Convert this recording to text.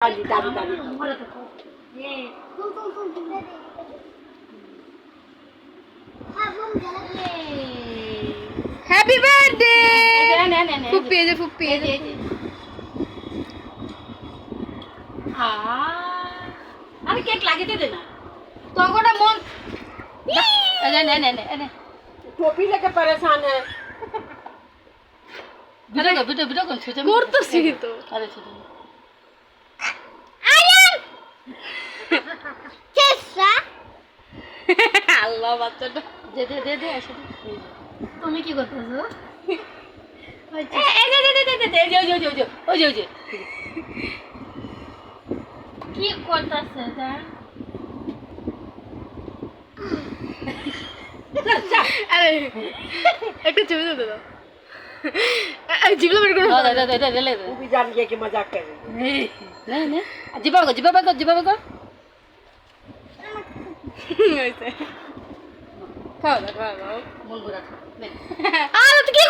दादी दादी दादी हैप्पी बर्थडे फुप्पी जे फुप्पी अरे केक लागे दे देना तो गोटा मन अरे नहीं टोपी लेके परेशान है वीडियो कौन छोटे করতেছি তো अरे छोटे আল্লাহ বাচ্চাটা दे ऐसे তুমি কি করতেছো दे কি করতেছে এটা আরে একটা ছবি তুলে দাও জিবলা বের করো दे वो भी जान गया कि मजाक कर रही है नहीं जिबा को হইছে খাও দাও मन बुरा था আরে তুই কি